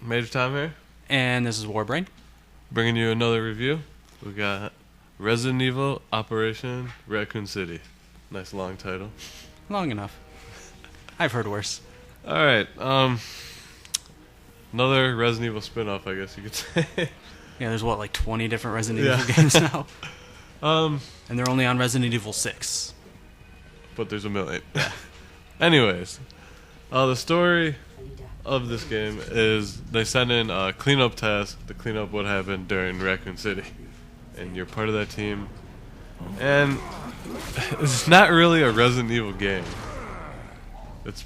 Major Tom here, And this is Warbrain. bringing you another review. We got Resident Evil Operation Raccoon City. Nice long title. Long enough. I've heard worse. All right, another Resident Evil spin-off, I guess you could say. Yeah, there's like 20 different Resident Evil Yeah. games now. um, And they're only on Resident Evil 6. but there's a million. Anyways, the story of this game is they send in a cleanup task to clean up what happened during Raccoon City, and you're part of that team. And it's not really a Resident Evil game. It's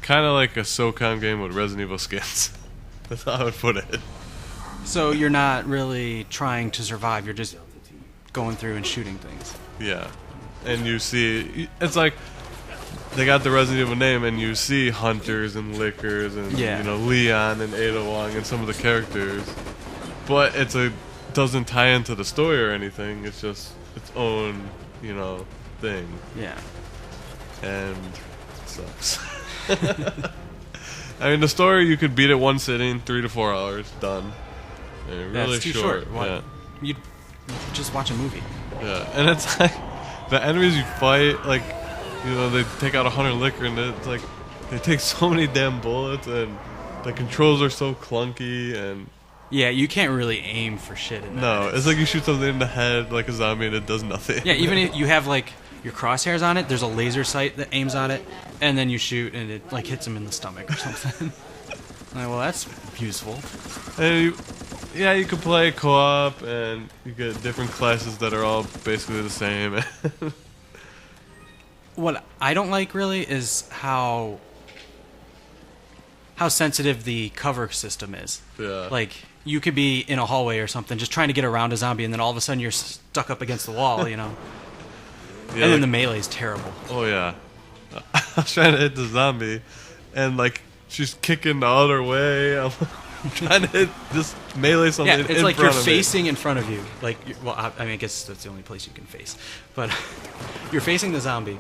kind of like a SOCOM game with Resident Evil skins. That's how I would put it. So you're not really trying to survive, you're just going through and shooting things. Yeah, and you see, it's like they got the Resident Evil name, and you see Hunters and Lickers and Leon and Ada Wong and some of the characters, but doesn't tie into the story or anything. It's just its own thing. Yeah. And it sucks. I mean, the story you could beat it one sitting, 3 to 4 hours, done. And really That's too short. Yeah. You just watch a movie. Yeah, and it's like the enemies you fight, like they take out 100 liquor, and it's like they take so many damn bullets, and the controls are so clunky, and Yeah, you can't really aim for shit in that. no, it's like you shoot something in the head like a zombie, and it does nothing. Yeah, even if you have like your crosshairs on it, there's a laser sight that aims on it, and then you shoot, and it like hits him in the stomach or something. Like, well, that's useful. And you can play co-op, and you get different classes that are all basically the same. What I don't like really is how sensitive the cover system is. Yeah. Like, you could be in a hallway or something just trying to get around a zombie, and then all of a sudden you're stuck up against the wall, Yeah, and then the melee's terrible. Oh yeah, I was trying to hit the zombie, and like she's kicking the other way. I'm trying to hit this melee something. Yeah, it's like you're facing in front of you. Like, I mean, I guess that's the only place you can face. But you're facing the zombie.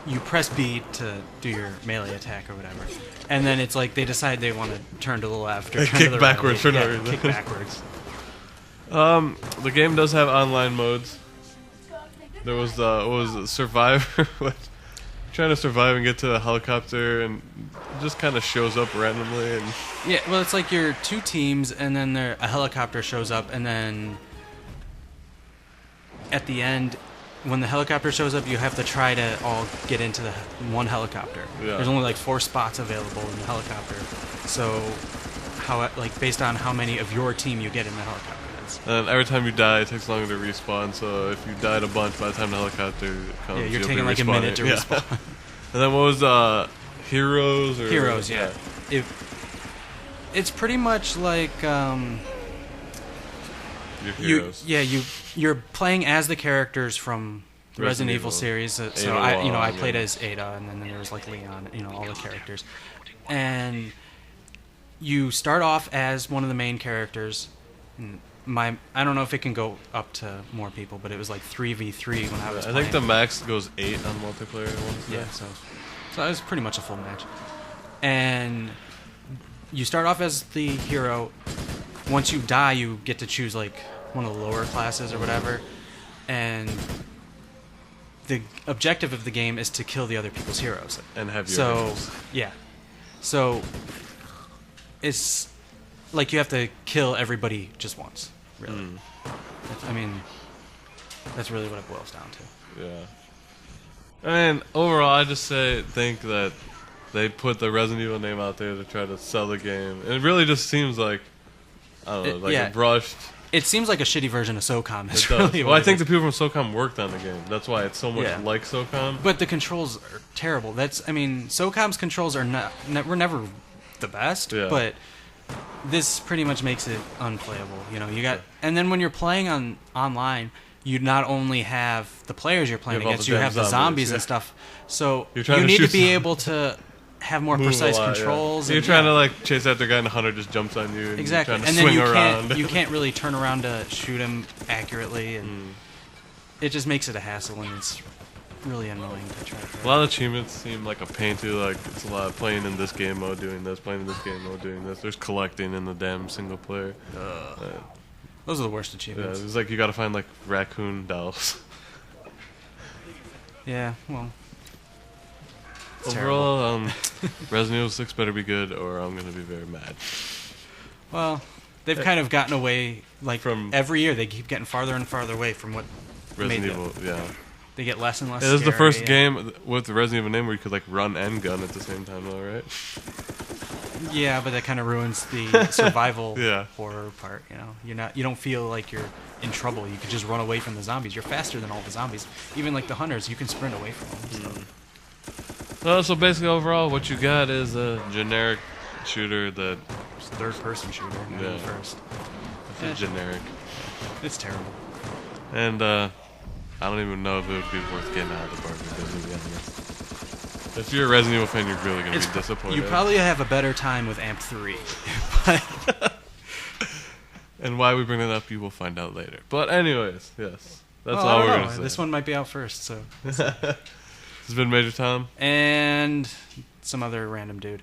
You press B to do your melee attack or whatever, and then it's like they decide they want to turn to the left or They turn kick to the backwards for right. no Yeah, reason. kick backwards. The game does have online modes. There was Survivor, which trying to survive and get to a helicopter, and it just kind of shows up randomly. And Yeah, well, it's like you're two teams, and then a helicopter shows up, and then at the end, when the helicopter shows up, you have to try to all get into the one helicopter. Yeah. There's only like 4 spots available in the helicopter, so based on how many of your team you get in the helicopter. And every time you die, it takes longer to respawn. So if you died a bunch, by the time the helicopter comes, Yeah, you're you'll taking be like a minute to respawning. respawn. And then what was Heroes? Or, Heroes, yeah. It's pretty much like Your Heroes. you're playing as the characters from the Resident Evil series. So I played as Ada, and then there was like Leon, all the characters. And you start off as one of the main characters. I don't know if it can go up to more people, but it was like 3v3 when I was playing. I think the max goes 8 on multiplayer ones. Yeah, so it was pretty much a full match. And you start off as the hero. Once you die, you get to choose like one of the lower classes or whatever. And the objective of the game is to kill the other people's heroes. And have your heroes. Yeah. So it's like you have to kill everybody just once, really. I mean, that's really what it boils down to. Yeah. I mean, overall, I just think that they put the Resident Evil name out there to try to sell the game. And it really just seems like, I don't know, a brushed. It seems like a shitty version of SOCOM. It does. Well, I think the people from SOCOM worked on the game. That's why it's so much like SOCOM. But the controls are terrible. SOCOM's controls are were never the best, but this pretty much makes it unplayable. And then when you're playing online, you not only have the players you're playing against, you have the zombies and stuff. So you need to be able to have more precise controls. You're trying to like chase after a guy, and the hunter just jumps on you. And exactly, and then you can't really turn around to shoot him accurately, and it just makes it a hassle. And really annoying to try. A lot of achievements seem like a pain too. Like it's a lot of playing in this game mode, doing this, playing in this game mode, doing this. There's collecting in the damn single player. Those are the worst Yeah, achievements. it's like you got to find like raccoon dolls. Yeah, well. Overall, Resident Evil 6 better be good, or I'm gonna be very mad. Well, they've kind of gotten away, like, From every year they keep getting farther and farther away from what Resident made Evil, them. yeah. They get less and less It was the scary, first game with the Resident Evil name where you could like run and gun at the same time, though, right? Yeah, but that kind of ruins the survival Yeah. horror part. You don't feel like you're in trouble. You can just run away from the zombies. You're faster than all the zombies. Even like the hunters, you can sprint away from them. So basically, overall, what you got is a generic shooter that It's a third-person shooter. Yeah. First, is generic, it's terrible. and I don't even know if it would be worth getting out of the park. To be honest. If you're a Resident Evil fan, you're really gonna be disappointed. You probably have a better time with Amp 3. And why we bring that up, you will find out later. But anyways, yes, that's Well, all I we're don't gonna know. say. This one might be out first, so. This has been Major Tom. And some other random dude.